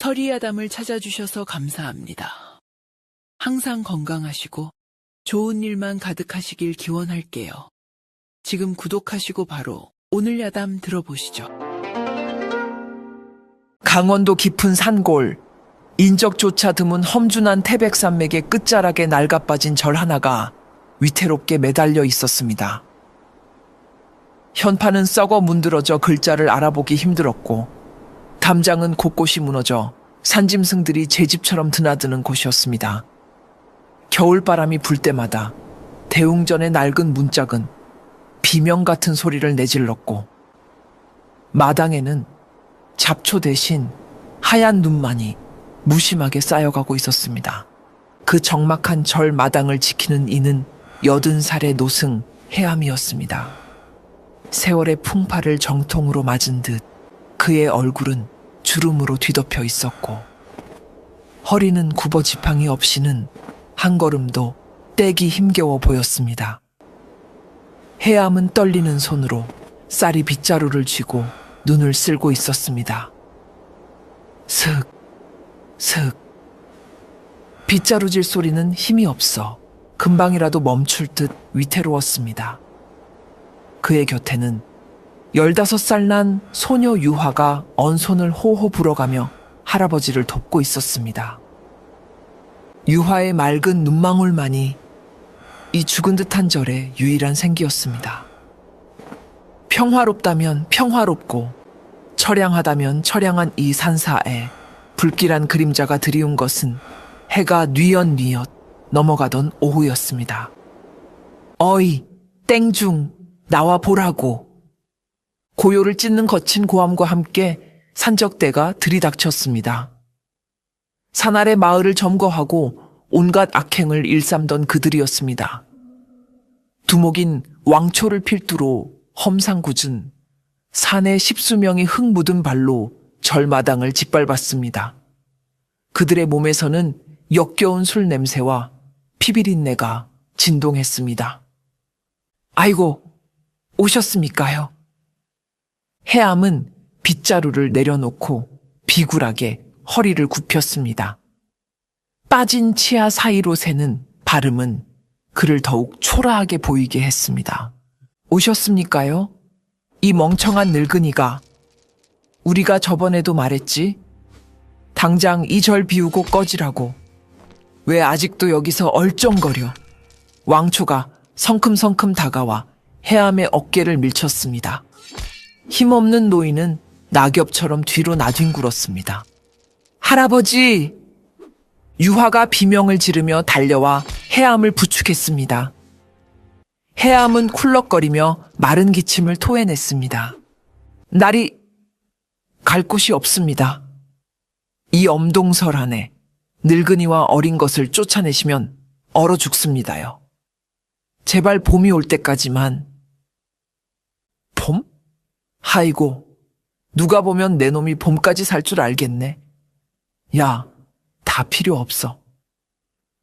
터리아담을 찾아주셔서 감사합니다. 항상 건강하시고 좋은 일만 가득하시길 기원할게요. 지금 구독하시고 바로 오늘 야담 들어보시죠. 강원도 깊은 산골, 인적조차 드문 험준한 태백산맥의 끝자락에 낡아빠진 절 하나가 위태롭게 매달려 있었습니다. 현판은 썩어 문드러져 글자를 알아보기 힘들었고 담장은 곳곳이 무너져 산짐승들이 제 집처럼 드나드는 곳이었습니다. 겨울바람이 불 때마다 대웅전의 낡은 문짝은 비명 같은 소리를 내질렀고 마당에는 잡초 대신 하얀 눈만이 무심하게 쌓여가고 있었습니다. 그 적막한 절 마당을 지키는 이는 80살의 노승 해암이었습니다. 세월의 풍파를 정통으로 맞은 듯 그의 얼굴은 주름으로 뒤덮여 있었고 허리는 굽어 지팡이 없이는 한 걸음도 떼기 힘겨워 보였습니다. 해암은 떨리는 손으로 쌀이 빗자루를 쥐고 눈을 쓸고 있었습니다. 슥, 슥. 빗자루질 소리는 힘이 없어 금방이라도 멈출 듯 위태로웠습니다. 그의 곁에는 15살 난 소녀 유화가 언손을 호호 불어가며 할아버지를 돕고 있었습니다. 유화의 맑은 눈망울만이 이 죽은 듯한 절의 유일한 생기였습니다. 평화롭다면 평화롭고 처량하다면 처량한 이 산사에 불길한 그림자가 드리운 것은 해가 뉘엿뉘엿 넘어가던 오후였습니다. 어이, 땡중, 나와 보라고. 고요를 찢는 거친 고함과 함께 산적대가 들이닥쳤습니다. 산 아래 마을을 점거하고 온갖 악행을 일삼던 그들이었습니다. 두목인 왕초를 필두로 험상궂은 산의 10수명이 흙 묻은 발로 절마당을 짓밟았습니다. 그들의 몸에서는 역겨운 술 냄새와 피비린내가 진동했습니다. 아이고, 오셨습니까요? 해암은 빗자루를 내려놓고 비굴하게 허리를 굽혔습니다. 빠진 치아 사이로 새는 발음은 그를 더욱 초라하게 보이게 했습니다. 오셨습니까요? 이 멍청한 늙은이가. 우리가 저번에도 말했지. 당장 이 절 비우고 꺼지라고. 왜 아직도 여기서 얼쩡거려. 왕초가 성큼성큼 다가와 해암의 어깨를 밀쳤습니다. 힘없는 노인은 낙엽처럼 뒤로 나뒹굴었습니다. 할아버지! 유화가 비명을 지르며 달려와 해암을 부축했습니다. 해암은 쿨럭거리며 마른 기침을 토해냈습니다. 날이 갈 곳이 없습니다. 이 엄동설 안에 늙은이와 어린 것을 쫓아내시면 얼어 죽습니다요. 제발 봄이 올 때까지만. 봄? 하이고, 누가 보면 내 놈이 봄까지 살 줄 알겠네. 야, 다 필요 없어.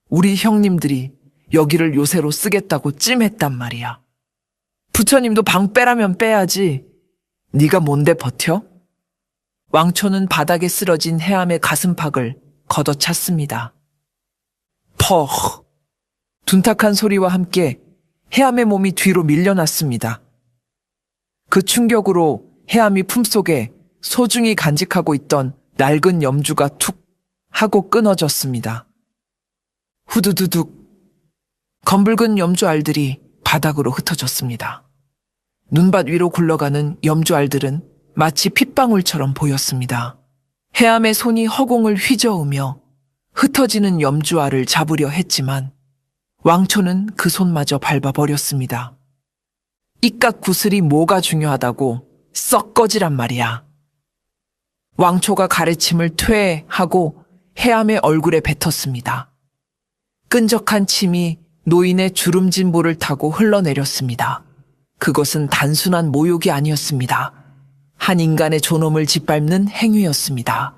우리 형님들이 여기를 요새로 쓰겠다고 찜했단 말이야. 부처님도 방 빼라면 빼야지. 네가 뭔데 버텨? 왕초는 바닥에 쓰러진 해암의 가슴팍을 걷어찼습니다. 퍽! 둔탁한 소리와 함께 해암의 몸이 뒤로 밀려났습니다. 그 충격으로 해암이 품속에 소중히 간직하고 있던 낡은 염주가 툭 하고 끊어졌습니다. 후두두둑. 검붉은 염주알들이 바닥으로 흩어졌습니다. 눈밭 위로 굴러가는 염주알들은 마치 핏방울처럼 보였습니다. 해암의 손이 허공을 휘저으며 흩어지는 염주알을 잡으려 했지만 왕초는 그 손마저 밟아버렸습니다. 이깟 구슬이 뭐가 중요하다고 썩 꺼지란 말이야. 왕초가 가래침을 퇴하고 해암의 얼굴에 뱉었습니다. 끈적한 침이 노인의 주름진 볼을 타고 흘러내렸습니다. 그것은 단순한 모욕이 아니었습니다. 한 인간의 존엄을 짓밟는 행위였습니다.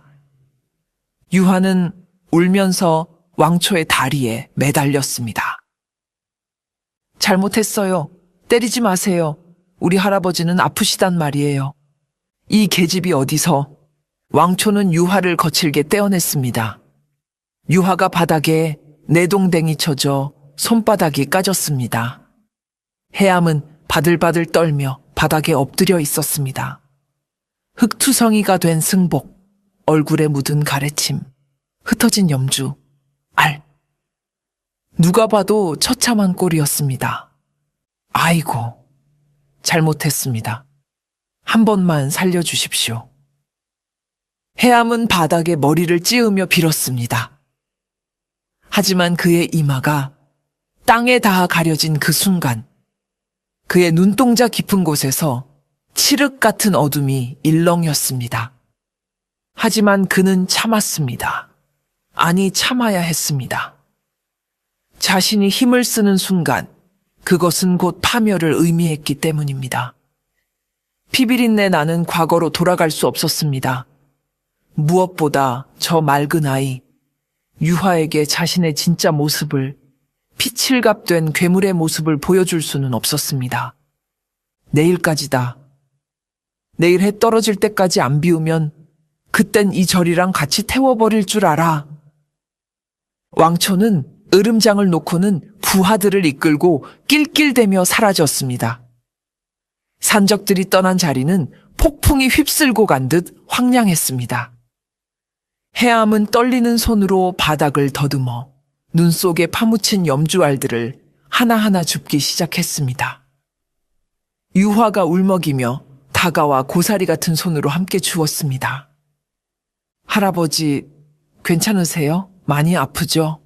유화는 울면서 왕초의 다리에 매달렸습니다. 잘못했어요. 때리지 마세요. 우리 할아버지는 아프시단 말이에요. 이 계집이 어디서 왕초는 유화를 거칠게 떼어냈습니다. 유화가 바닥에 내동댕이 쳐져 손바닥이 까졌습니다. 해암은 바들바들 떨며 바닥에 엎드려 있었습니다. 흙투성이가 된 승복, 얼굴에 묻은 가래침, 흩어진 염주, 알. 누가 봐도 처참한 꼴이었습니다. 아이고, 잘못했습니다. 한 번만 살려주십시오. 해암은 바닥에 머리를 찌으며 빌었습니다. 하지만 그의 이마가 땅에 닿아 가려진 그 순간, 그의 눈동자 깊은 곳에서 칠흑 같은 어둠이 일렁였습니다. 하지만 그는 참았습니다. 아니, 참아야 했습니다. 자신이 힘을 쓰는 순간, 그것은 곧 파멸을 의미했기 때문입니다. 피비린내 나는 과거로 돌아갈 수 없었습니다. 무엇보다 저 맑은 아이, 유화에게 자신의 진짜 모습을, 피칠갑된 괴물의 모습을 보여줄 수는 없었습니다. 내일까지다. 내일 해 떨어질 때까지 안 비우면 그땐 이 절이랑 같이 태워버릴 줄 알아. 왕초는 으름장을 놓고는 부하들을 이끌고 낄낄대며 사라졌습니다. 산적들이 떠난 자리는 폭풍이 휩쓸고 간 듯 황량했습니다. 해암은 떨리는 손으로 바닥을 더듬어 눈 속에 파묻힌 염주알들을 하나하나 줍기 시작했습니다. 유화가 울먹이며 다가와 고사리 같은 손으로 함께 주었습니다. 할아버지, 괜찮으세요? 많이 아프죠?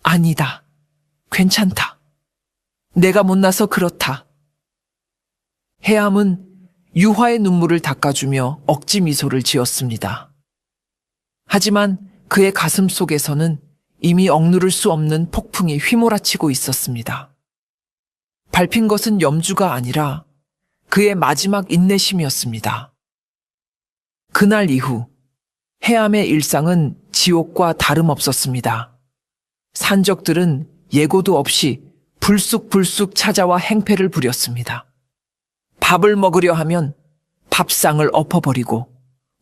아니다. 괜찮다. 내가 못나서 그렇다. 해암은 유화의 눈물을 닦아주며 억지 미소를 지었습니다. 하지만 그의 가슴 속에서는 이미 억누를 수 없는 폭풍이 휘몰아치고 있었습니다. 밟힌 것은 염주가 아니라 그의 마지막 인내심이었습니다. 그날 이후 해암의 일상은 지옥과 다름없었습니다. 산적들은 예고도 없이 불쑥불쑥 찾아와 행패를 부렸습니다. 밥을 먹으려 하면 밥상을 엎어버리고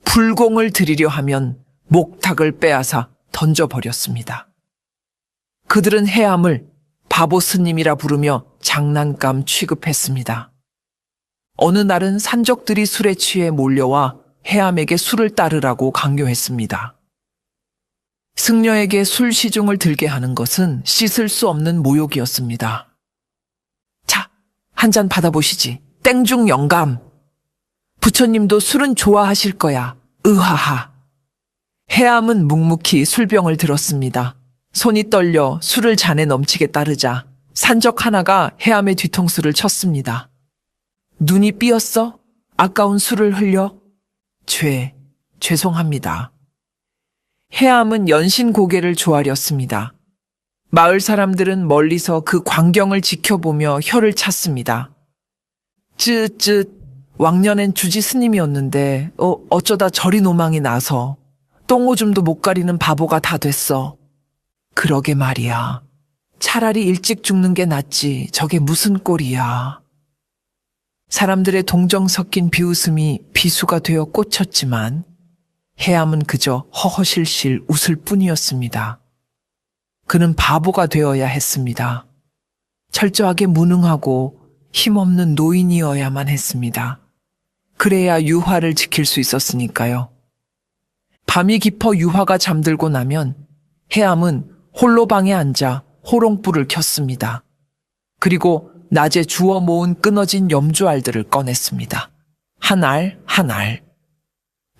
불공을 드리려 하면 목탁을 빼앗아 던져버렸습니다. 그들은 해암을 바보 스님이라 부르며 장난감 취급했습니다. 어느 날은 산적들이 술에 취해 몰려와 해암에게 술을 따르라고 강요했습니다. 승려에게 술 시중을 들게 하는 것은 씻을 수 없는 모욕이었습니다. 자, 한 잔 받아보시지. 땡중 영감. 부처님도 술은 좋아하실 거야. 으하하. 해암은 묵묵히 술병을 들었습니다. 손이 떨려 술을 잔에 넘치게 따르자 산적 하나가 해암의 뒤통수를 쳤습니다. 눈이 삐었어? 아까운 술을 흘려? 죄송합니다. 해암은 연신 고개를 조아렸습니다. 마을 사람들은 멀리서 그 광경을 지켜보며 혀를 찼습니다. 왕년엔 주지 스님이었는데 어쩌다 저리 노망이 나서 똥오줌도 못 가리는 바보가 다 됐어. 그러게 말이야. 차라리 일찍 죽는 게 낫지. 저게 무슨 꼴이야. 사람들의 동정 섞인 비웃음이 비수가 되어 꽂혔지만 해암은 그저 허허실실 웃을 뿐이었습니다. 그는 바보가 되어야 했습니다. 철저하게 무능하고 힘없는 노인이어야만 했습니다. 그래야 유화를 지킬 수 있었으니까요. 밤이 깊어 유화가 잠들고 나면 해암은 홀로 방에 앉아 호롱불을 켰습니다. 그리고 낮에 주워 모은 끊어진 염주알들을 꺼냈습니다. 한 알 한 알.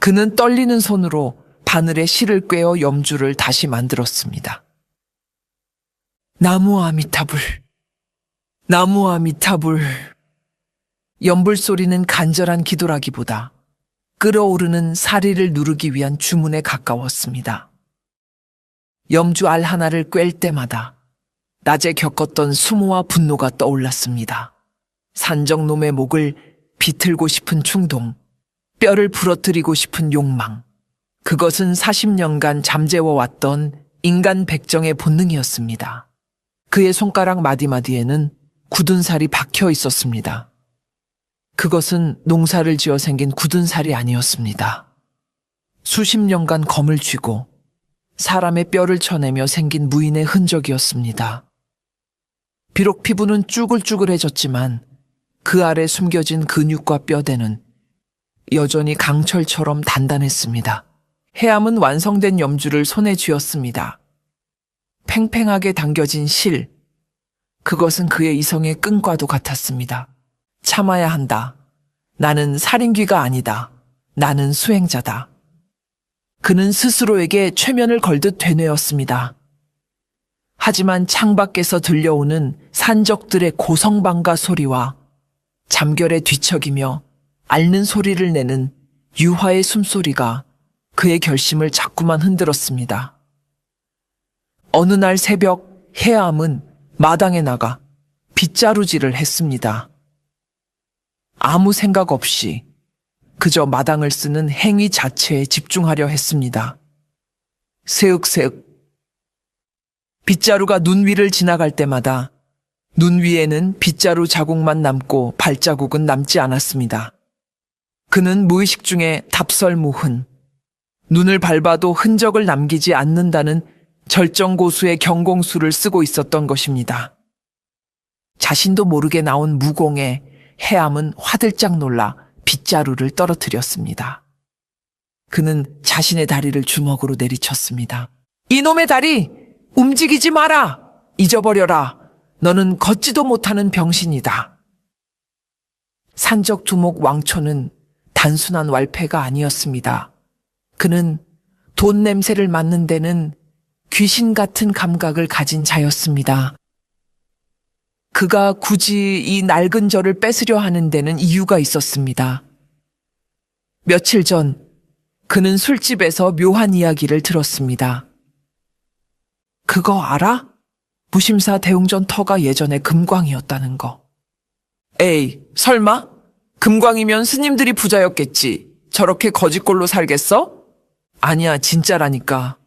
그는 떨리는 손으로 바늘에 실을 꿰어 염주를 다시 만들었습니다. 나무 아미타불. 나무 아미타불. 연불 소리는 간절한 기도라기보다 끓어오르는 사리를 누르기 위한 주문에 가까웠습니다. 염주 알 하나를 꿰을 때마다 낮에 겪었던 수모와 분노가 떠올랐습니다. 산적놈의 목을 비틀고 싶은 충동, 뼈를 부러뜨리고 싶은 욕망. 그것은 40년간 잠재워왔던 인간 백정의 본능이었습니다. 그의 손가락 마디마디에는 굳은 살이 박혀 있었습니다. 그것은 농사를 지어 생긴 굳은 살이 아니었습니다. 수십 년간 검을 쥐고 사람의 뼈를 쳐내며 생긴 무인의 흔적이었습니다. 비록 피부는 쭈글쭈글해졌지만 그 아래 숨겨진 근육과 뼈대는 여전히 강철처럼 단단했습니다. 해암은 완성된 염주를 손에 쥐었습니다. 팽팽하게 당겨진 실, 그것은 그의 이성의 끈과도 같았습니다. 참아야 한다. 나는 살인귀가 아니다. 나는 수행자다. 그는 스스로에게 최면을 걸듯 되뇌었습니다. 하지만 창밖에서 들려오는 산적들의 고성방가 소리와 잠결에 뒤척이며 앓는 소리를 내는 유화의 숨소리가 그의 결심을 자꾸만 흔들었습니다. 어느 날 새벽 해암은 마당에 나가 빗자루질을 했습니다. 아무 생각 없이 그저 마당을 쓰는 행위 자체에 집중하려 했습니다. 세윽세윽. 빗자루가 눈 위를 지나갈 때마다 눈 위에는 빗자루 자국만 남고 발자국은 남지 않았습니다. 그는 무의식 중에 답설무흔, 눈을 밟아도 흔적을 남기지 않는다는 절정고수의 경공수를 쓰고 있었던 것입니다. 자신도 모르게 나온 무공에 해암은 화들짝 놀라 빗자루를 떨어뜨렸습니다. 그는 자신의 다리를 주먹으로 내리쳤습니다. 이놈의 다리! 움직이지 마라! 잊어버려라! 너는 걷지도 못하는 병신이다. 산적 두목 왕초는 단순한 왈패가 아니었습니다. 그는 돈 냄새를 맡는 데는 귀신 같은 감각을 가진 자였습니다. 그가 굳이 이 낡은 저를 뺏으려 하는 데는 이유가 있었습니다. 며칠 전 그는 술집에서 묘한 이야기를 들었습니다. 그거 알아? 무심사 대웅전 터가 예전에 금광이었다는 거. 에이, 설마? 금광이면 스님들이 부자였겠지. 저렇게 거짓골로 살겠어? 아니야, 진짜라니까.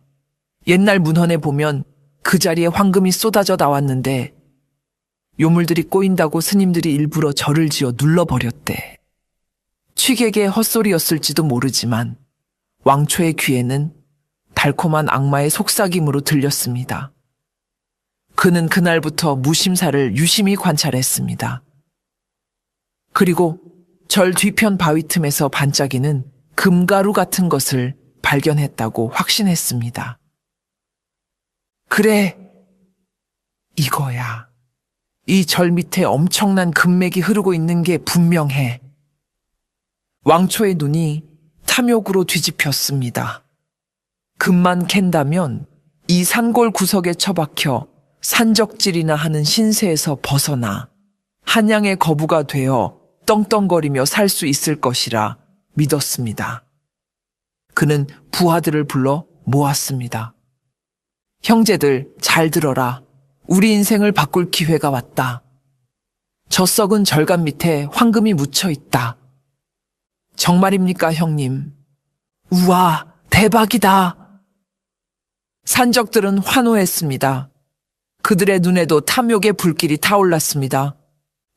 옛날 문헌에 보면 그 자리에 황금이 쏟아져 나왔는데 요물들이 꼬인다고 스님들이 일부러 절을 지어 눌러버렸대. 취객의 헛소리였을지도 모르지만 왕초의 귀에는 달콤한 악마의 속삭임으로 들렸습니다. 그는 그날부터 무심사를 유심히 관찰했습니다. 그리고 절 뒤편 바위 틈에서 반짝이는 금가루 같은 것을 발견했다고 확신했습니다. 그래, 이거야. 이 절 밑에 엄청난 금맥이 흐르고 있는 게 분명해. 왕초의 눈이 탐욕으로 뒤집혔습니다. 금만 캔다면 이 산골 구석에 처박혀 산적질이나 하는 신세에서 벗어나 한양의 거부가 되어 떵떵거리며 살 수 있을 것이라 믿었습니다. 그는 부하들을 불러 모았습니다. 형제들, 잘 들어라. 우리 인생을 바꿀 기회가 왔다. 저 썩은 절간 밑에 황금이 묻혀 있다. 정말입니까, 형님? 우와, 대박이다. 산적들은 환호했습니다. 그들의 눈에도 탐욕의 불길이 타올랐습니다.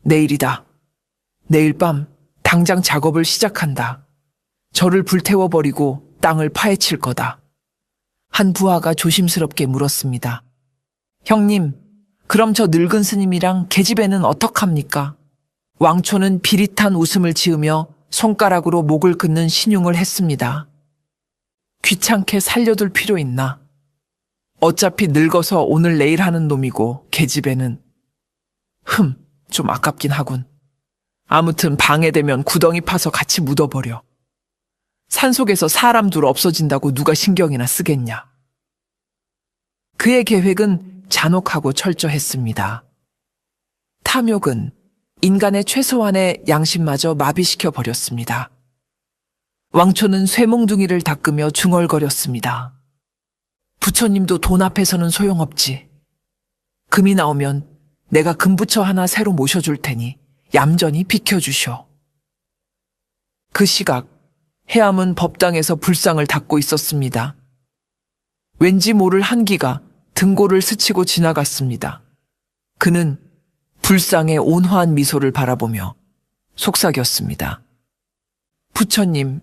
내일이다. 내일 밤 당장 작업을 시작한다. 저를 불태워버리고 땅을 파헤칠 거다. 한 부하가 조심스럽게 물었습니다. 형님, 그럼 저 늙은 스님이랑 계집애는 어떡합니까? 왕초는 비릿한 웃음을 지으며 손가락으로 목을 긋는 신용을 했습니다. 귀찮게 살려둘 필요 있나? 어차피 늙어서 오늘 내일 하는 놈이고 계집애는 좀 아깝긴 하군. 아무튼 방해되면 구덩이 파서 같이 묻어버려. 산속에서 사람 둘 없어진다고 누가 신경이나 쓰겠냐. 그의 계획은 잔혹하고 철저했습니다. 탐욕은 인간의 최소한의 양심마저 마비시켜 버렸습니다. 왕초는 쇠몽둥이를 닦으며 중얼거렸습니다. 부처님도 돈 앞에서는 소용없지. 금이 나오면 내가 금부처 하나 새로 모셔줄 테니 얌전히 비켜주쇼. 그 시각 해암은 법당에서 불상을 닦고 있었습니다. 왠지 모를 한기가 등골을 스치고 지나갔습니다. 그는 불상의 온화한 미소를 바라보며 속삭였습니다. 부처님,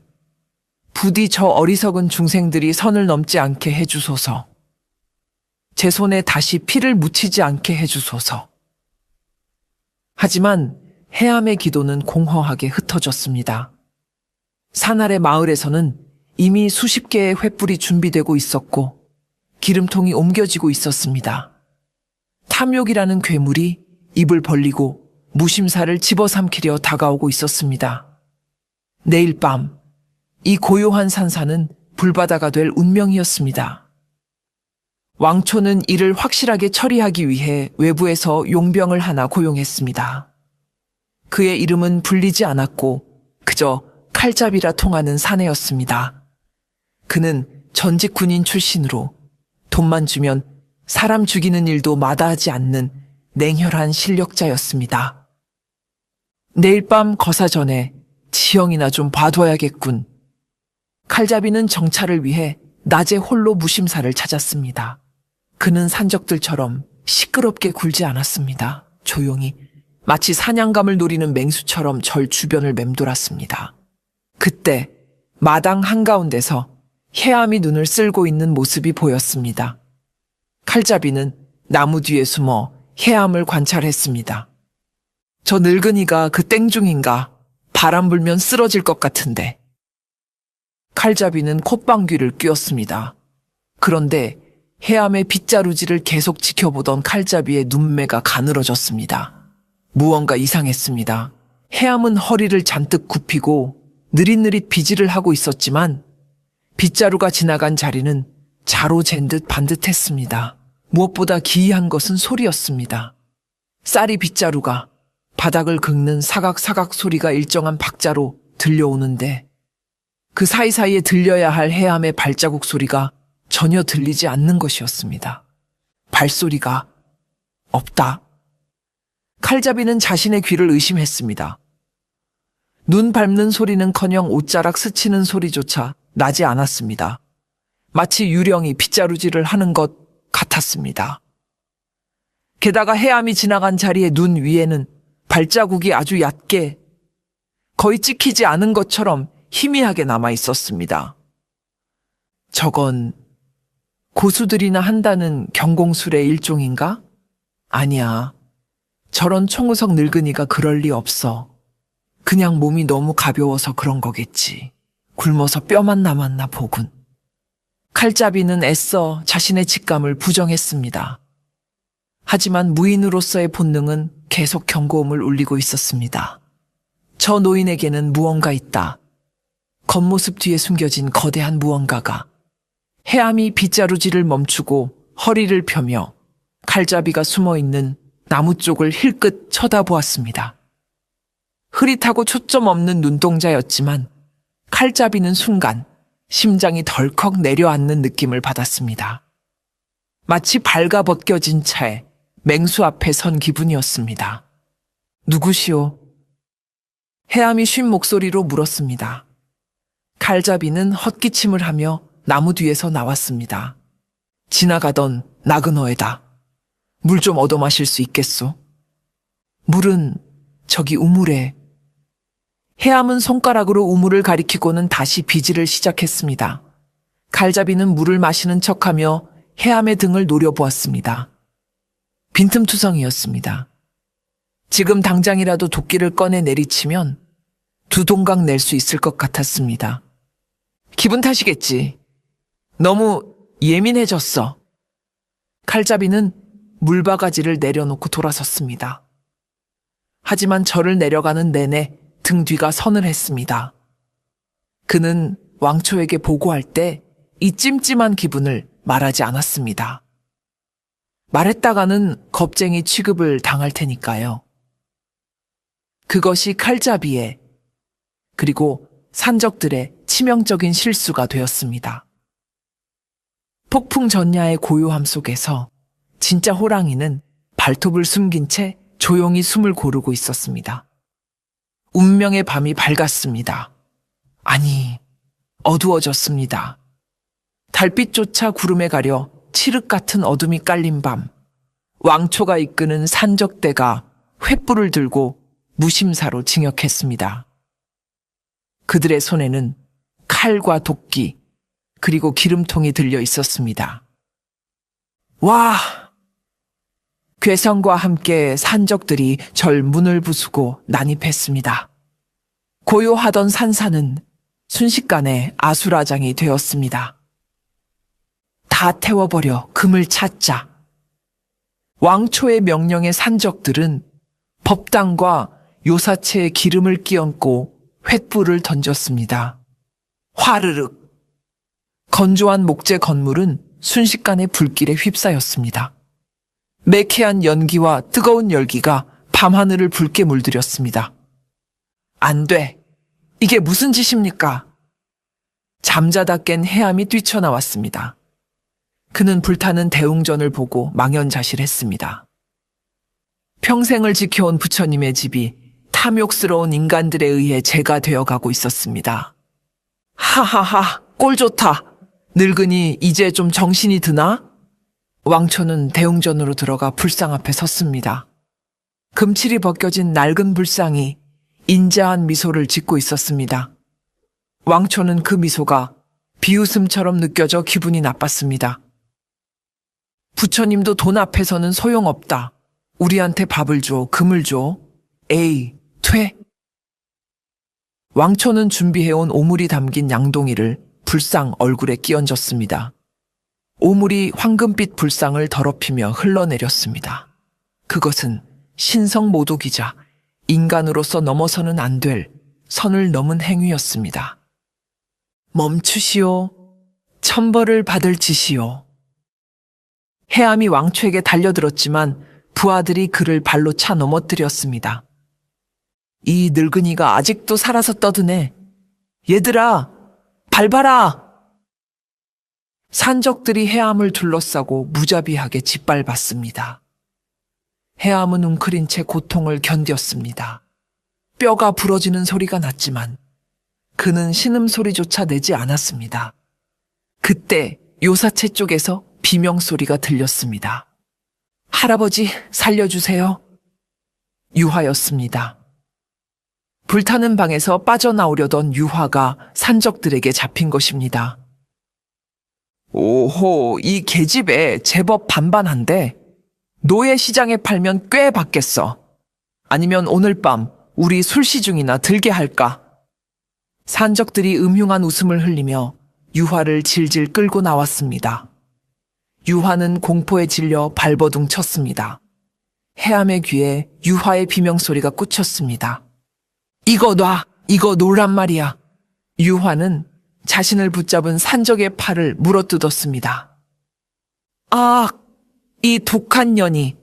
부디 저 어리석은 중생들이 선을 넘지 않게 해주소서. 제 손에 다시 피를 묻히지 않게 해주소서. 하지만 해암의 기도는 공허하게 흩어졌습니다. 산 아래 마을에서는 이미 수십 개의 횃불이 준비되고 있었고 기름통이 옮겨지고 있었습니다. 탐욕이라는 괴물이 입을 벌리고 무심사를 집어삼키려 다가오고 있었습니다. 내일 밤, 이 고요한 산사는 불바다가 될 운명이었습니다. 왕초는 이를 확실하게 처리하기 위해 외부에서 용병을 하나 고용했습니다. 그의 이름은 불리지 않았고 그저 칼잡이라 통하는 사내였습니다. 그는 전직 군인 출신으로 돈만 주면 사람 죽이는 일도 마다하지 않는 냉혈한 실력자였습니다. 내일 밤 거사 전에 지형이나 좀 봐둬야겠군. 칼잡이는 정찰을 위해 낮에 홀로 무심사를 찾았습니다. 그는 산적들처럼 시끄럽게 굴지 않았습니다. 조용히 마치 사냥감을 노리는 맹수처럼 절 주변을 맴돌았습니다. 그때 마당 한가운데서 해암이 눈을 쓸고 있는 모습이 보였습니다. 칼잡이는 나무 뒤에 숨어 해암을 관찰했습니다. 저 늙은이가 그 땡중인가? 바람 불면 쓰러질 것 같은데. 칼잡이는 콧방귀를 뀌었습니다. 그런데 해암의 빗자루질을 계속 지켜보던 칼잡이의 눈매가 가늘어졌습니다. 무언가 이상했습니다. 해암은 허리를 잔뜩 굽히고 느릿느릿 비질을 하고 있었지만 빗자루가 지나간 자리는 자로 잰 듯 반듯했습니다. 무엇보다 기이한 것은 소리였습니다. 쌀이 빗자루가 바닥을 긁는 사각사각 소리가 일정한 박자로 들려오는데 그 사이사이에 들려야 할 해암의 발자국 소리가 전혀 들리지 않는 것이었습니다. 발소리가 없다. 칼잡이는 자신의 귀를 의심했습니다. 눈 밟는 소리는커녕 옷자락 스치는 소리조차 나지 않았습니다. 마치 유령이 빗자루질을 하는 것 같았습니다. 게다가 해암이 지나간 자리의 눈 위에는 발자국이 아주 얕게 거의 찍히지 않은 것처럼 희미하게 남아 있었습니다. 저건 고수들이나 한다는 경공술의 일종인가? 아니야. 저런 총우석 늙은이가 그럴 리 없어. 그냥 몸이 너무 가벼워서 그런 거겠지. 굶어서 뼈만 남았나 보군. 칼잡이는 애써 자신의 직감을 부정했습니다. 하지만 무인으로서의 본능은 계속 경고음을 울리고 있었습니다. 저 노인에게는 무언가 있다. 겉모습 뒤에 숨겨진 거대한 무언가가. 해암이 빗자루질을 멈추고 허리를 펴며 칼잡이가 숨어있는 나무 쪽을 힐끗 쳐다보았습니다. 흐릿하고 초점 없는 눈동자였지만 칼잡이는 순간 심장이 덜컥 내려앉는 느낌을 받았습니다. 마치 발가벗겨진 차에 맹수 앞에 선 기분이었습니다. 누구시오? 해암이 쉰 목소리로 물었습니다. 칼잡이는 헛기침을 하며 나무 뒤에서 나왔습니다. 지나가던 나그너에다. 물 좀 얻어 마실 수 있겠소? 물은 저기 우물에. 해암은 손가락으로 우물을 가리키고는 다시 비질을 시작했습니다. 칼잡이는 물을 마시는 척하며 해암의 등을 노려보았습니다. 빈틈투성이었습니다. 지금 당장이라도 도끼를 꺼내 내리치면 두 동강 낼 수 있을 것 같았습니다. 기분 탓이겠지. 너무 예민해졌어. 칼잡이는 물바가지를 내려놓고 돌아섰습니다. 하지만 저를 내려가는 내내 등 뒤가 서늘했습니다. 그는 왕초에게 보고할 때 이 찜찜한 기분을 말하지 않았습니다. 말했다가는 겁쟁이 취급을 당할 테니까요. 그것이 칼잡이의 그리고 산적들의 치명적인 실수가 되었습니다. 폭풍 전야의 고요함 속에서 진짜 호랑이는 발톱을 숨긴 채 조용히 숨을 고르고 있었습니다. 운명의 밤이 밝았습니다. 아니, 어두워졌습니다. 달빛조차 구름에 가려 칠흑 같은 어둠이 깔린 밤, 왕초가 이끄는 산적대가 횃불을 들고 무심사로 진격했습니다. 그들의 손에는 칼과 도끼, 그리고 기름통이 들려 있었습니다. 와! 괴성과 함께 산적들이 절 문을 부수고 난입했습니다. 고요하던 산사는 순식간에 아수라장이 되었습니다. 다 태워버려 금을 찾자. 왕초의 명령의 산적들은 법당과 요사체에 기름을 끼얹고 횃불을 던졌습니다. 화르륵! 건조한 목재 건물은 순식간에 불길에 휩싸였습니다. 매캐한 연기와 뜨거운 열기가 밤하늘을 붉게 물들였습니다. 안 돼! 이게 무슨 짓입니까? 잠자다 깬 해암이 뛰쳐나왔습니다. 그는 불타는 대웅전을 보고 망연자실했습니다. 평생을 지켜온 부처님의 집이 탐욕스러운 인간들에 의해 재가 되어가고 있었습니다. 하하하, 꼴 좋다. 늙으니 이제 좀 정신이 드나? 왕초는 대웅전으로 들어가 불상 앞에 섰습니다. 금칠이 벗겨진 낡은 불상이 인자한 미소를 짓고 있었습니다. 왕초는 그 미소가 비웃음처럼 느껴져 기분이 나빴습니다. 부처님도 돈 앞에서는 소용없다. 우리한테 밥을 줘, 금을 줘. 에이, 퇴. 왕초는 준비해온 오물이 담긴 양동이를 불상 얼굴에 끼얹었습니다. 오물이 황금빛 불상을 더럽히며 흘러내렸습니다. 그것은 신성모독이자 인간으로서 넘어서는 안 될 선을 넘은 행위였습니다. 멈추시오. 천벌을 받을 짓이오. 해암이 왕초에게 달려들었지만 부하들이 그를 발로 차 넘어뜨렸습니다. 이 늙은이가 아직도 살아서 떠드네. 얘들아, 밟아라! 산적들이 해암을 둘러싸고 무자비하게 짓밟았습니다. 해암은 웅크린 채 고통을 견뎠습니다. 뼈가 부러지는 소리가 났지만 그는 신음소리조차 내지 않았습니다. 그때 요사체 쪽에서 비명소리가 들렸습니다. 할아버지, 살려주세요. 유화였습니다. 불타는 방에서 빠져나오려던 유화가 산적들에게 잡힌 것입니다. 오호, 이 계집애 제법 반반한데 노예 시장에 팔면 꽤 받겠어. 아니면 오늘 밤 우리 술시중이나 들게 할까? 산적들이 음흉한 웃음을 흘리며 유화를 질질 끌고 나왔습니다. 유화는 공포에 질려 발버둥 쳤습니다. 해암의 귀에 유화의 비명소리가 꽂혔습니다. 이거 놔! 이거 놓란 말이야! 유화는 자신을 붙잡은 산적의 팔을 물어뜯었습니다. 아! 이 독한 년이!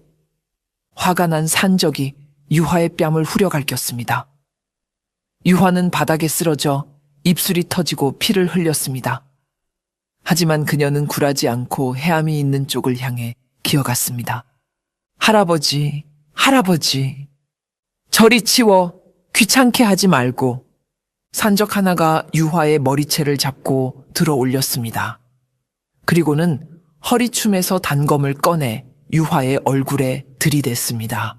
화가 난 산적이 유화의 뺨을 후려갈겼습니다. 유화는 바닥에 쓰러져 입술이 터지고 피를 흘렸습니다. 하지만 그녀는 굴하지 않고 해암이 있는 쪽을 향해 기어갔습니다. 할아버지, 할아버지. 저리 치워. 귀찮게 하지 말고. 산적 하나가 유화의 머리채를 잡고 들어 올렸습니다. 그리고는 허리춤에서 단검을 꺼내 유화의 얼굴에 들이댔습니다.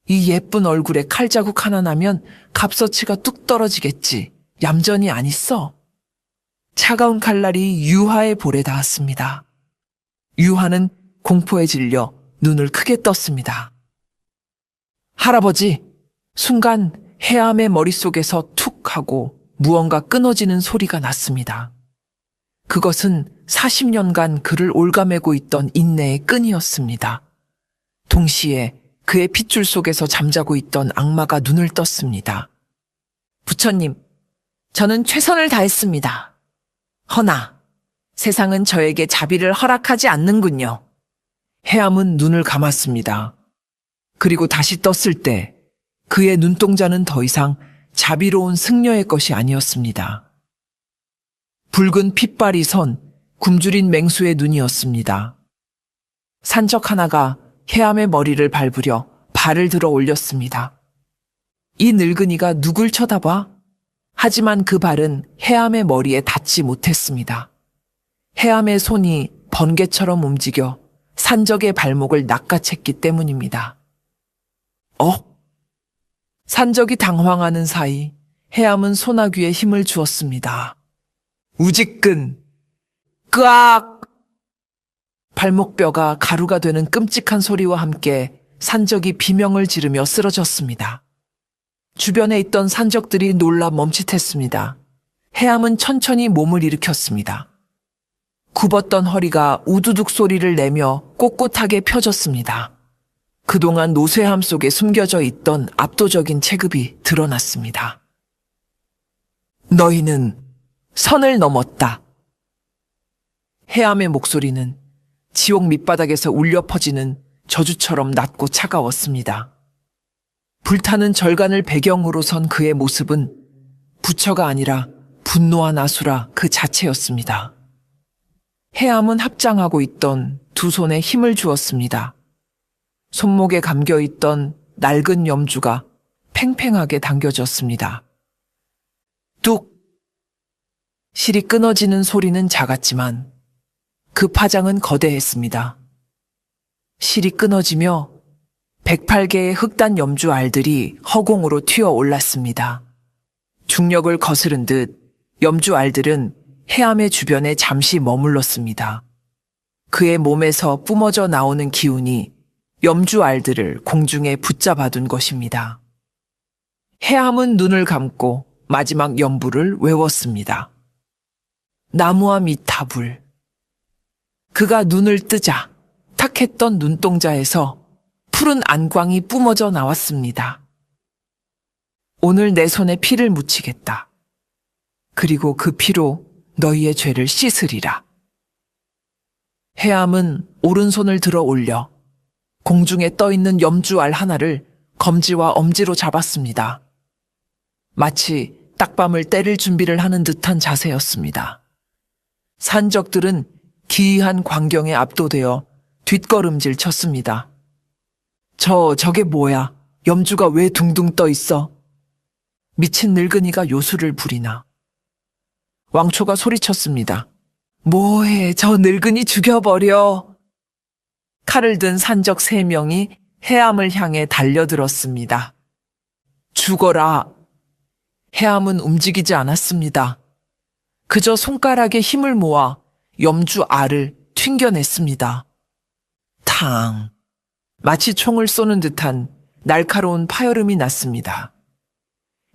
이 예쁜 얼굴에 칼자국 하나 나면 값어치가 뚝 떨어지겠지. 얌전히 안 있어. 차가운 칼날이 유화의 볼에 닿았습니다. 유화는 공포에 질려 눈을 크게 떴습니다. 할아버지! 순간 해암의 머릿속에서 툭 하고 무언가 끊어지는 소리가 났습니다. 그것은 40년간 그를 올가매고 있던 인내의 끈이었습니다. 동시에 그의 핏줄 속에서 잠자고 있던 악마가 눈을 떴습니다. 부처님, 저는 최선을 다했습니다. 허나 세상은 저에게 자비를 허락하지 않는군요. 해암은 눈을 감았습니다. 그리고 다시 떴을 때 그의 눈동자는 더 이상 자비로운 승려의 것이 아니었습니다. 붉은 핏발이 선 굶주린 맹수의 눈이었습니다. 산적 하나가 해암의 머리를 밟으려 발을 들어 올렸습니다. 이 늙은이가 누굴 쳐다봐? 하지만 그 발은 해암의 머리에 닿지 못했습니다. 해암의 손이 번개처럼 움직여 산적의 발목을 낚아챘기 때문입니다. 산적이 당황하는 사이 해암은 소나귀에 힘을 주었습니다. 우직근, 끄악! 발목뼈가 가루가 되는 끔찍한 소리와 함께 산적이 비명을 지르며 쓰러졌습니다. 주변에 있던 산적들이 놀라 멈칫했습니다. 해암은 천천히 몸을 일으켰습니다. 굽었던 허리가 우두둑 소리를 내며 꼿꼿하게 펴졌습니다. 그동안 노쇠함 속에 숨겨져 있던 압도적인 체급이 드러났습니다. 너희는 선을 넘었다. 해암의 목소리는 지옥 밑바닥에서 울려 퍼지는 저주처럼 낮고 차가웠습니다. 불타는 절간을 배경으로 선 그의 모습은 부처가 아니라 분노와 나수라 그 자체였습니다. 해암은 합장하고 있던 두 손에 힘을 주었습니다. 손목에 감겨있던 낡은 염주가 팽팽하게 당겨졌습니다. 뚝! 실이 끊어지는 소리는 작았지만 그 파장은 거대했습니다. 실이 끊어지며 108개의 흑단 염주 알들이 허공으로 튀어 올랐습니다. 중력을 거스른 듯 염주 알들은 해암의 주변에 잠시 머물렀습니다. 그의 몸에서 뿜어져 나오는 기운이 염주 알들을 공중에 붙잡아둔 것입니다. 해암은 눈을 감고 마지막 연부를 외웠습니다. 나무와 미타불. 그가 눈을 뜨자 탁했던 눈동자에서 푸른 안광이 뿜어져 나왔습니다. 오늘 내 손에 피를 묻히겠다. 그리고 그 피로 너희의 죄를 씻으리라. 해암은 오른손을 들어 올려 공중에 떠있는 염주알 하나를 검지와 엄지로 잡았습니다. 마치 딱밤을 때릴 준비를 하는 듯한 자세였습니다. 산적들은 기이한 광경에 압도되어 뒷걸음질 쳤습니다. 저게 뭐야? 염주가 왜 둥둥 떠 있어? 미친 늙은이가 요술을 부리나? 왕초가 소리쳤습니다. 뭐해, 저 늙은이 죽여버려. 칼을 든 산적 3명이 해암을 향해 달려들었습니다. 죽어라. 해암은 움직이지 않았습니다. 그저 손가락에 힘을 모아 염주 알을 튕겨냈습니다. 탕! 마치 총을 쏘는 듯한 날카로운 파열음이 났습니다.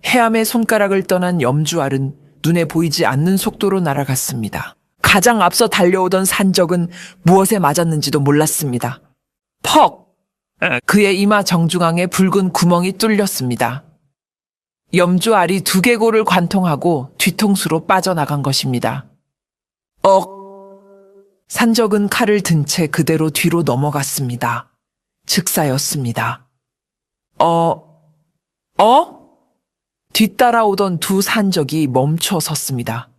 해암의 손가락을 떠난 염주 알은 눈에 보이지 않는 속도로 날아갔습니다. 가장 앞서 달려오던 산적은 무엇에 맞았는지도 몰랐습니다. 퍽! 그의 이마 정중앙에 붉은 구멍이 뚫렸습니다. 염주 알이 두개골을 관통하고 뒤통수로 빠져나간 것입니다. 산적은 칼을 든 채 그대로 뒤로 넘어갔습니다. 즉사였습니다. 뒤따라오던 두 산적이 멈춰 섰습니다.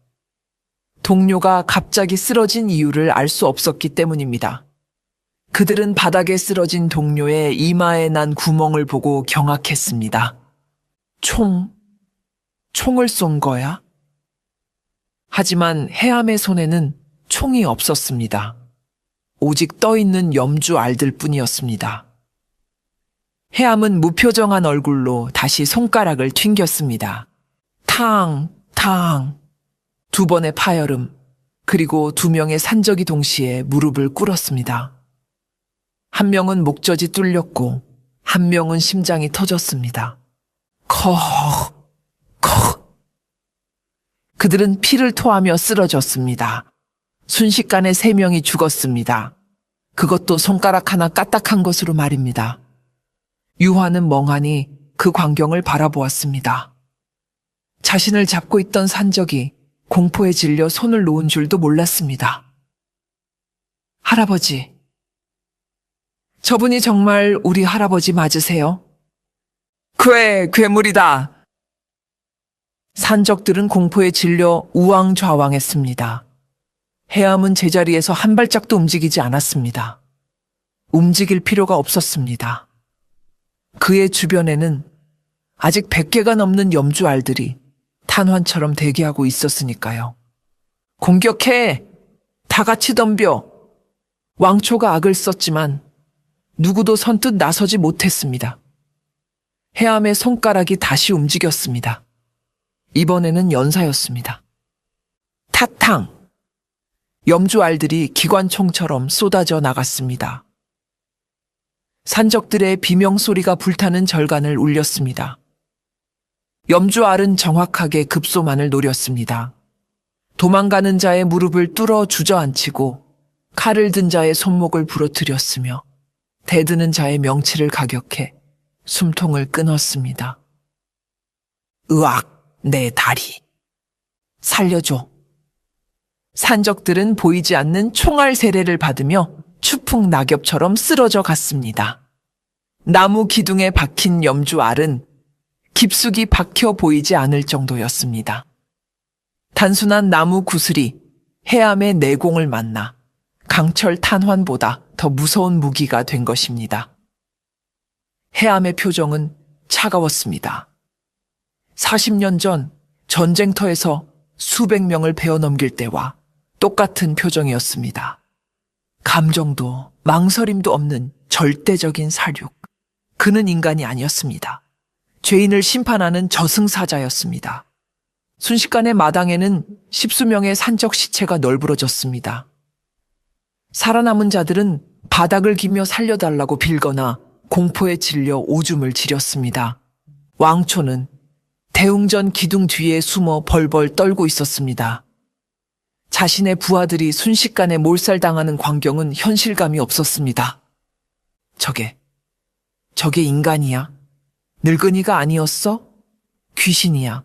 동료가 갑자기 쓰러진 이유를 알 수 없었기 때문입니다. 그들은 바닥에 쓰러진 동료의 이마에 난 구멍을 보고 경악했습니다. 총을 쏜 거야? 하지만 해암의 손에는 총이 없었습니다. 오직 떠있는 염주 알들 뿐이었습니다. 해암은 무표정한 얼굴로 다시 손가락을 튕겼습니다. 탕! 2번의 파열음, 그리고 2명의 산적이 동시에 무릎을 꿇었습니다. 한 명은 목젖이 뚫렸고, 한 명은 심장이 터졌습니다. 컥! 그들은 피를 토하며 쓰러졌습니다. 순식간에 3명이 죽었습니다. 그것도 손가락 하나 까딱한 것으로 말입니다. 유화는 멍하니 그 광경을 바라보았습니다. 자신을 잡고 있던 산적이 공포에 질려 손을 놓은 줄도 몰랐습니다. 할아버지. 저분이 정말 우리 할아버지 맞으세요? 괴물이다. 산적들은 공포에 질려 우왕좌왕했습니다. 해암은 제자리에서 한 발짝도 움직이지 않았습니다. 움직일 필요가 없었습니다. 그의 주변에는 아직 100개가 넘는 염주 알들이 탄환처럼 대기하고 있었으니까요. 공격해! 다 같이 덤벼! 왕초가 악을 썼지만 누구도 선뜻 나서지 못했습니다. 해암의 손가락이 다시 움직였습니다. 이번에는 연사였습니다. 타탕! 염주알들이 기관총처럼 쏟아져 나갔습니다. 산적들의 비명소리가 불타는 절간을 울렸습니다. 염주알은 정확하게 급소만을 노렸습니다. 도망가는 자의 무릎을 뚫어 주저앉히고 칼을 든 자의 손목을 부러뜨렸으며 대드는 자의 명치를 가격해 숨통을 끊었습니다. 으악, 내 다리. 살려줘. 산적들은 보이지 않는 총알 세례를 받으며 추풍 낙엽처럼 쓰러져 갔습니다. 나무 기둥에 박힌 염주알은 깊숙이 박혀 보이지 않을 정도였습니다. 단순한 나무 구슬이 해암의 내공을 만나 강철 탄환보다 더 무서운 무기가 된 것입니다. 해암의 표정은 차가웠습니다. 40년 전 전쟁터에서 수백 명을 베어 넘길 때와 똑같은 표정이었습니다. 감정도 망설임도 없는 절대적인 사륙. 그는 인간이 아니었습니다. 죄인을 심판하는 저승사자였습니다. 순식간에 마당에는 십수명의 산적 시체가 널브러졌습니다. 살아남은 자들은 바닥을 기며 살려달라고 빌거나 공포에 질려 오줌을 지렸습니다. 왕초는 대웅전 기둥 뒤에 숨어 벌벌 떨고 있었습니다. 자신의 부하들이 순식간에 몰살당하는 광경은 현실감이 없었습니다. 저게 인간이야? 늙은이가 아니었어? 귀신이야?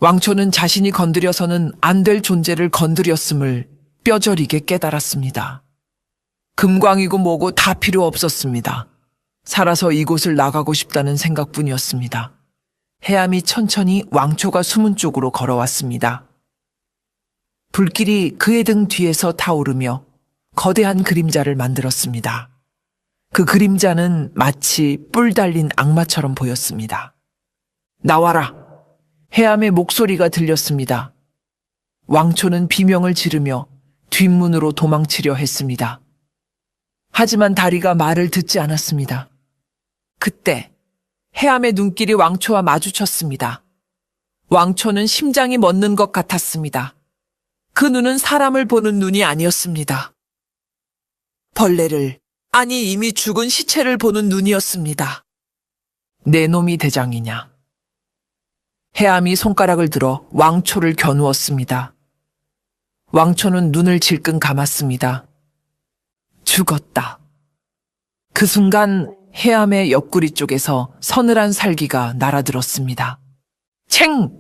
왕초는 자신이 건드려서는 안 될 존재를 건드렸음을 뼈저리게 깨달았습니다. 금광이고 뭐고 다 필요 없었습니다. 살아서 이곳을 나가고 싶다는 생각뿐이었습니다. 해암이 천천히 왕초가 숨은 쪽으로 걸어왔습니다. 불길이 그의 등 뒤에서 타오르며 거대한 그림자를 만들었습니다. 그 그림자는 마치 뿔 달린 악마처럼 보였습니다. 나와라! 해암의 목소리가 들렸습니다. 왕초는 비명을 지르며 뒷문으로 도망치려 했습니다. 하지만 다리가 말을 듣지 않았습니다. 그때 해암의 눈길이 왕초와 마주쳤습니다. 왕초는 심장이 멎는 것 같았습니다. 그 눈은 사람을 보는 눈이 아니었습니다. 벌레를, 아니 이미 죽은 시체를 보는 눈이었습니다. 내 놈이 대장이냐. 해암이 손가락을 들어 왕초를 겨누었습니다. 왕초는 눈을 질끈 감았습니다. 죽었다. 그 순간 해암의 옆구리 쪽에서 서늘한 살기가 날아들었습니다. 챙!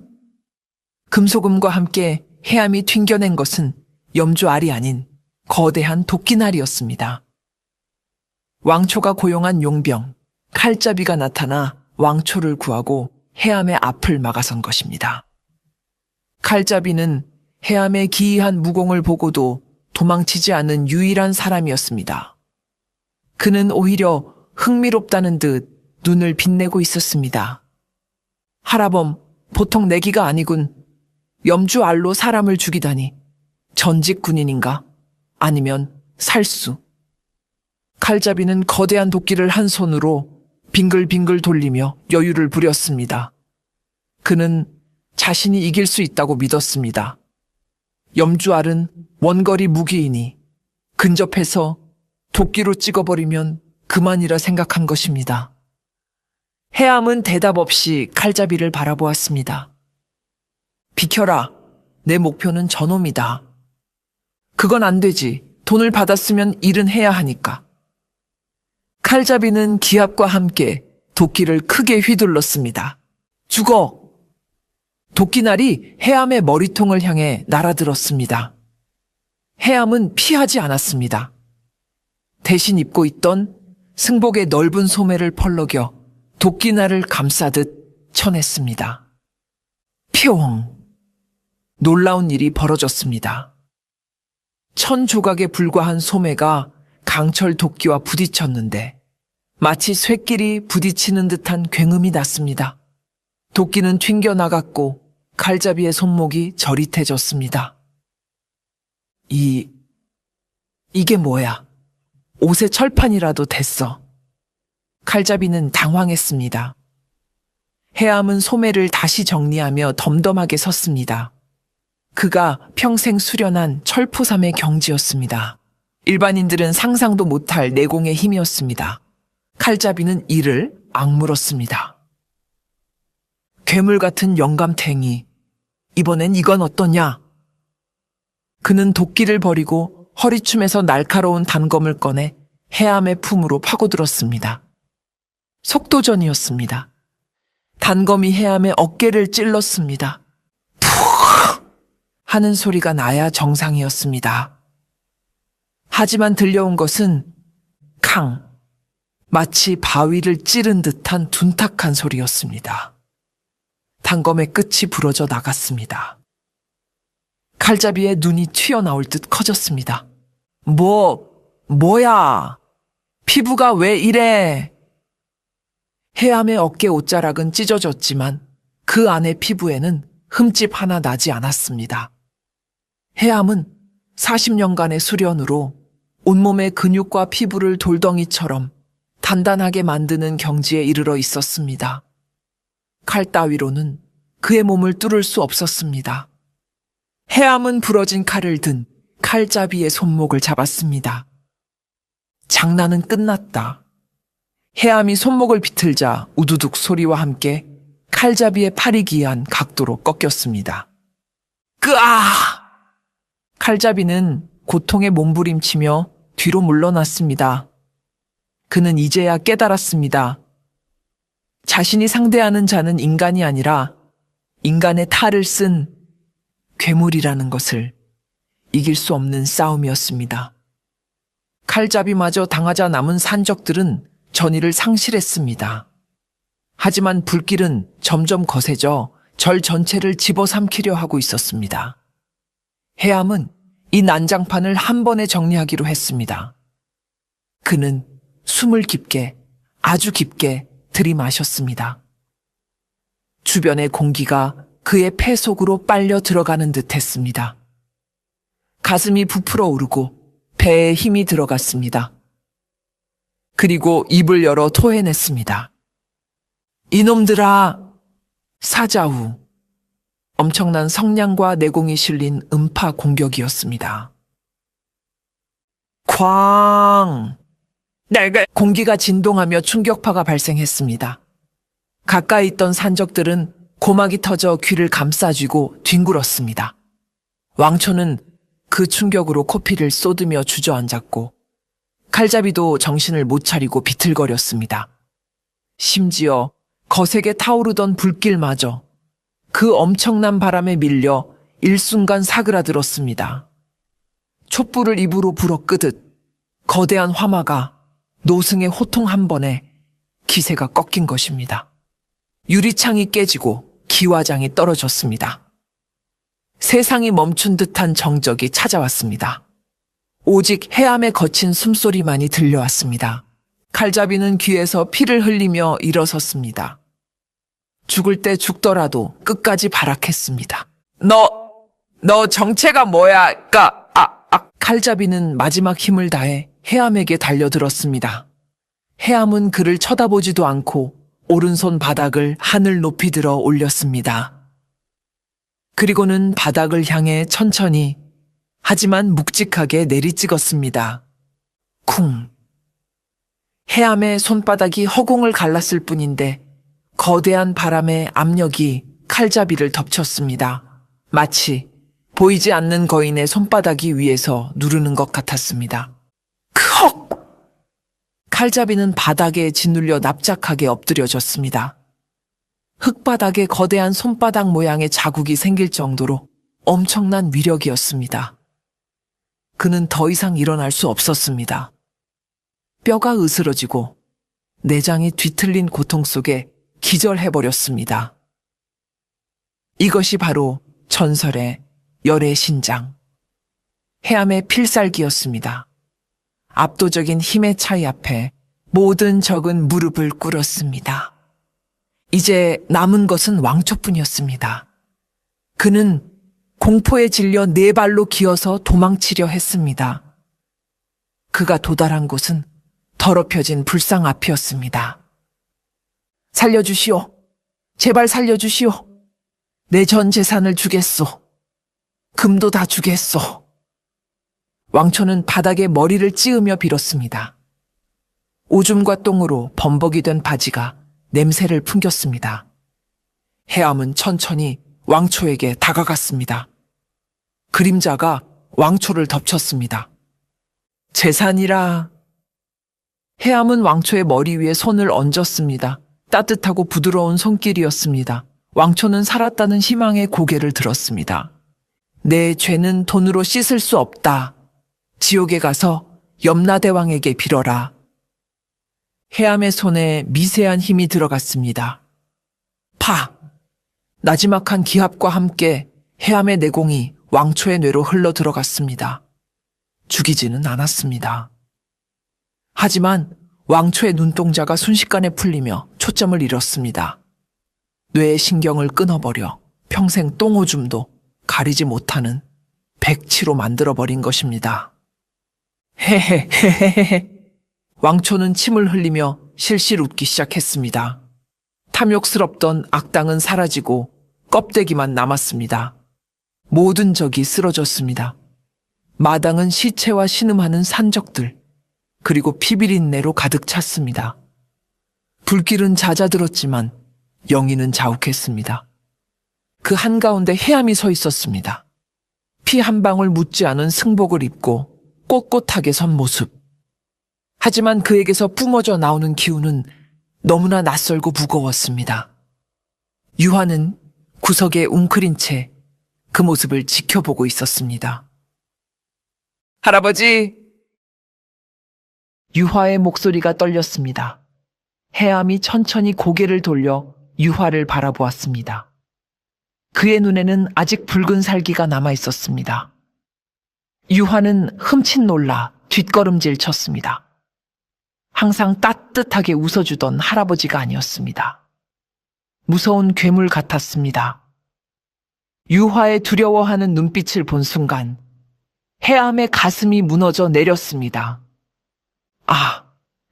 금소금과 함께 해암이 튕겨낸 것은 염주알이 아닌 거대한 도끼날이었습니다. 왕초가 고용한 용병, 칼잡이가 나타나 왕초를 구하고 해암의 앞을 막아선 것입니다. 칼잡이는 해암의 기이한 무공을 보고도 도망치지 않은 유일한 사람이었습니다. 그는 오히려 흥미롭다는 듯 눈을 빛내고 있었습니다. 하라범, 보통 내기가 아니군. 염주알로 사람을 죽이다니. 전직 군인인가? 아니면 살수. 칼잡이는 거대한 도끼를 한 손으로 빙글빙글 돌리며 여유를 부렸습니다. 그는 자신이 이길 수 있다고 믿었습니다. 염주알은 원거리 무기이니 근접해서 도끼로 찍어버리면 그만이라 생각한 것입니다. 해암은 대답 없이 칼잡이를 바라보았습니다. 비켜라. 내 목표는 저놈이다. 그건 안 되지. 돈을 받았으면 일은 해야 하니까. 칼잡이는 기합과 함께 도끼를 크게 휘둘렀습니다. 죽어! 도끼날이 해암의 머리통을 향해 날아들었습니다. 해암은 피하지 않았습니다. 대신 입고 있던 승복의 넓은 소매를 펄럭여 도끼날을 감싸듯 쳐냈습니다. 피용! 놀라운 일이 벌어졌습니다. 1000조각에 불과한 소매가 강철 도끼와 부딪혔는데 마치 쇠끼리 부딪히는 듯한 굉음이 났습니다. 도끼는 튕겨나갔고 칼잡이의 손목이 저릿해졌습니다. 이게 뭐야? 옷에 철판이라도 됐어. 칼잡이는 당황했습니다. 해암은 소매를 다시 정리하며 덤덤하게 섰습니다. 그가 평생 수련한 철포삼의 경지였습니다. 일반인들은 상상도 못할 내공의 힘이었습니다. 칼잡이는 이를 악물었습니다. 괴물 같은 영감탱이, 이번엔 이건 어떠냐? 그는 도끼를 버리고 허리춤에서 날카로운 단검을 꺼내 해암의 품으로 파고들었습니다. 속도전이었습니다. 단검이 해암의 어깨를 찔렀습니다. 푹 하는 소리가 나야 정상이었습니다. 하지만 들려온 것은 캉, 마치 바위를 찌른 듯한 둔탁한 소리였습니다. 단검의 끝이 부러져 나갔습니다. 칼잡이의 눈이 튀어나올 듯 커졌습니다. 뭐야? 피부가 왜 이래? 해암의 어깨 옷자락은 찢어졌지만 그 안의 피부에는 흠집 하나 나지 않았습니다. 해암은 40년간의 수련으로 온몸의 근육과 피부를 돌덩이처럼 단단하게 만드는 경지에 이르러 있었습니다. 칼 따위로는 그의 몸을 뚫을 수 없었습니다. 해암은 부러진 칼을 든 칼잡이의 손목을 잡았습니다. 장난은 끝났다. 해암이 손목을 비틀자 우두둑 소리와 함께 칼잡이의 팔이 기한 각도로 꺾였습니다. 끄아! 칼잡이는 고통에 몸부림치며 뒤로 물러났습니다. 그는 이제야 깨달았습니다. 자신이 상대하는 자는 인간이 아니라 인간의 탈을 쓴 괴물이라는 것을 이길 수 없는 싸움이었습니다. 칼잡이마저 당하자 남은 산적들은 전의를 상실했습니다. 하지만 불길은 점점 거세져 절 전체를 집어삼키려 하고 있었습니다. 해암은 이 난장판을 한 번에 정리하기로 했습니다. 그는 숨을 깊게, 아주 깊게 들이마셨습니다. 주변의 공기가 그의 폐 속으로 빨려 들어가는 듯 했습니다. 가슴이 부풀어 오르고 배에 힘이 들어갔습니다. 그리고 입을 열어 토해냈습니다. 이놈들아! 사자후. 엄청난 성량과 내공이 실린 음파 공격이었습니다. 쾅! 공기가 진동하며 충격파가 발생했습니다. 가까이 있던 산적들은 고막이 터져 귀를 감싸쥐고 뒹굴었습니다. 왕초는 그 충격으로 코피를 쏟으며 주저앉았고 칼잡이도 정신을 못 차리고 비틀거렸습니다. 심지어 거세게 타오르던 불길마저 그 엄청난 바람에 밀려 일순간 사그라들었습니다. 촛불을 입으로 불어 끄듯 거대한 화마가 노승의 호통 한 번에 기세가 꺾인 것입니다. 유리창이 깨지고 기와장이 떨어졌습니다. 세상이 멈춘 듯한 정적이 찾아왔습니다. 오직 해암의 거친 숨소리만이 들려왔습니다. 칼잡이는 귀에서 피를 흘리며 일어섰습니다. 죽을 때 죽더라도 끝까지 발악했습니다. 너 정체가 뭐야? 칼잡이는 마지막 힘을 다해 해암에게 달려들었습니다. 해암은 그를 쳐다보지도 않고 오른손 바닥을 하늘 높이 들어 올렸습니다. 그리고는 바닥을 향해 천천히 하지만 묵직하게 내리찍었습니다. 쿵. 해암의 손바닥이 허공을 갈랐을 뿐인데 거대한 바람의 압력이 칼잡이를 덮쳤습니다. 마치 보이지 않는 거인의 손바닥이 위에서 누르는 것 같았습니다. 크헉! 칼잡이는 바닥에 짓눌려 납작하게 엎드려졌습니다. 흙바닥에 거대한 손바닥 모양의 자국이 생길 정도로 엄청난 위력이었습니다. 그는 더 이상 일어날 수 없었습니다. 뼈가 으스러지고 내장이 뒤틀린 고통 속에 기절해버렸습니다. 이것이 바로 전설의 열의 신장, 해암의 필살기였습니다. 압도적인 힘의 차이 앞에 모든 적은 무릎을 꿇었습니다. 이제 남은 것은 왕초뿐이었습니다. 그는 공포에 질려 네 발로 기어서 도망치려 했습니다. 그가 도달한 곳은 더럽혀진 불상 앞이었습니다. 살려주시오. 제발 살려주시오. 내 전 재산을 주겠소. 금도 다 주겠소. 왕초는 바닥에 머리를 찌으며 빌었습니다. 오줌과 똥으로 범벅이 된 바지가 냄새를 풍겼습니다. 해암은 천천히 왕초에게 다가갔습니다. 그림자가 왕초를 덮쳤습니다. 재산이라. 해암은 왕초의 머리 위에 손을 얹었습니다. 따뜻하고 부드러운 손길이었습니다. 왕초는 살았다는 희망에 고개를 들었습니다. 내 죄는 돈으로 씻을 수 없다. 지옥에 가서 염라대왕에게 빌어라. 해암의 손에 미세한 힘이 들어갔습니다. 파! 나지막한 기합과 함께 해암의 내공이 왕초의 뇌로 흘러 들어갔습니다. 죽이지는 않았습니다. 하지만 왕초의 눈동자가 순식간에 풀리며 초점을 잃었습니다. 뇌의 신경을 끊어버려 평생 똥오줌도 가리지 못하는 백치로 만들어버린 것입니다. 헤헤헤헤헤. 왕초는 침을 흘리며 실실 웃기 시작했습니다. 탐욕스럽던 악당은 사라지고 껍데기만 남았습니다. 모든 적이 쓰러졌습니다. 마당은 시체와 신음하는 산적들, 그리고 피비린내로 가득 찼습니다. 불길은 잦아들었지만 영희는 자욱했습니다. 그 한가운데 해암이 서 있었습니다. 피 한 방울 묻지 않은 승복을 입고 꼿꼿하게 선 모습. 하지만 그에게서 뿜어져 나오는 기운은 너무나 낯설고 무거웠습니다. 유화는 구석에 웅크린 채 그 모습을 지켜보고 있었습니다. 할아버지! 유화의 목소리가 떨렸습니다. 해암이 천천히 고개를 돌려 유화를 바라보았습니다. 그의 눈에는 아직 붉은 살기가 남아 있었습니다. 유화는 흠칫 놀라 뒷걸음질 쳤습니다. 항상 따뜻하게 웃어주던 할아버지가 아니었습니다. 무서운 괴물 같았습니다. 유화의 두려워하는 눈빛을 본 순간 해암의 가슴이 무너져 내렸습니다. 아,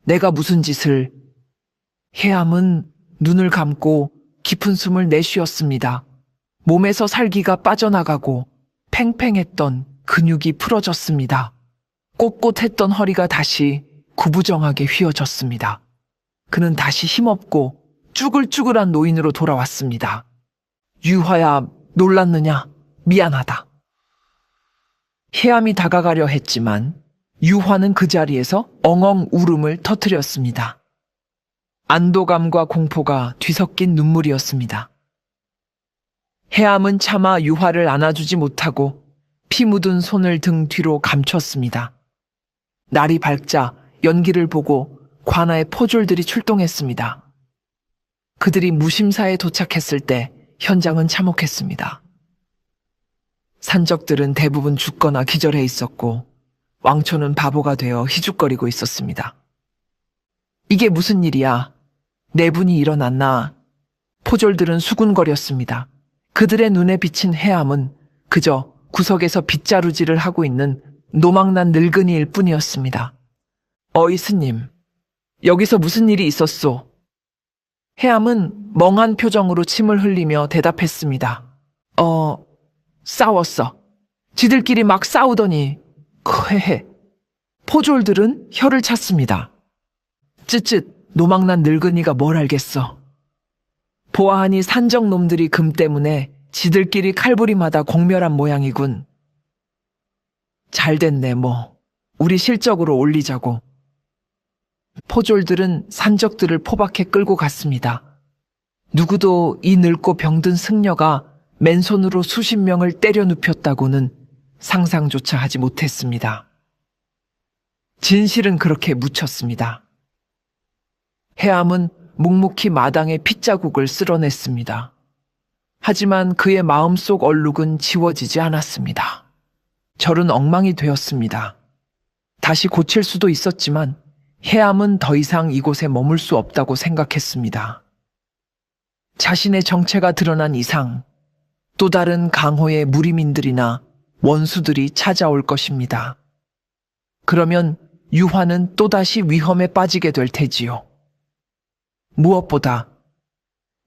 내가 무슨 짓을... 해암은 눈을 감고 깊은 숨을 내쉬었습니다. 몸에서 살기가 빠져나가고 팽팽했던 근육이 풀어졌습니다. 꼿꼿했던 허리가 다시 구부정하게 휘어졌습니다. 그는 다시 힘없고 쭈글쭈글한 노인으로 돌아왔습니다. 유화야, 놀랐느냐? 미안하다. 해암이 다가가려 했지만 유화는 그 자리에서 엉엉 울음을 터뜨렸습니다. 안도감과 공포가 뒤섞인 눈물이었습니다. 해암은 차마 유화를 안아주지 못하고 피 묻은 손을 등 뒤로 감췄습니다. 날이 밝자 연기를 보고 관아의 포졸들이 출동했습니다. 그들이 무심사에 도착했을 때 현장은 참혹했습니다. 산적들은 대부분 죽거나 기절해 있었고 왕초는 바보가 되어 희죽거리고 있었습니다. 이게 무슨 일이야? 내분이 일어났나? 포졸들은 수군거렸습니다. 그들의 눈에 비친 해암은 그저 구석에서 빗자루질을 하고 있는 노망난 늙은이일 뿐이었습니다. 어이 스님, 여기서 무슨 일이 있었소? 해암은 멍한 표정으로 침을 흘리며 대답했습니다. 싸웠어. 지들끼리 막 싸우더니, 헤헤. 포졸들은 혀를 찼습니다. 쯧쯧, 노망난 늙은이가 뭘 알겠어. 보아하니 산적놈들이 금 때문에 지들끼리 칼부림하다 공멸한 모양이군. 잘됐네 뭐. 우리 실적으로 올리자고. 포졸들은 산적들을 포박해 끌고 갔습니다. 누구도 이 늙고 병든 승려가 맨손으로 수십 명을 때려 눕혔다고는 상상조차 하지 못했습니다. 진실은 그렇게 묻혔습니다. 해암은 묵묵히 마당에 핏자국을 쓸어냈습니다. 하지만 그의 마음속 얼룩은 지워지지 않았습니다. 절은 엉망이 되었습니다. 다시 고칠 수도 있었지만 해암은 더 이상 이곳에 머물 수 없다고 생각했습니다. 자신의 정체가 드러난 이상 또 다른 강호의 무리민들이나 원수들이 찾아올 것입니다. 그러면 유화는 또다시 위험에 빠지게 될 테지요. 무엇보다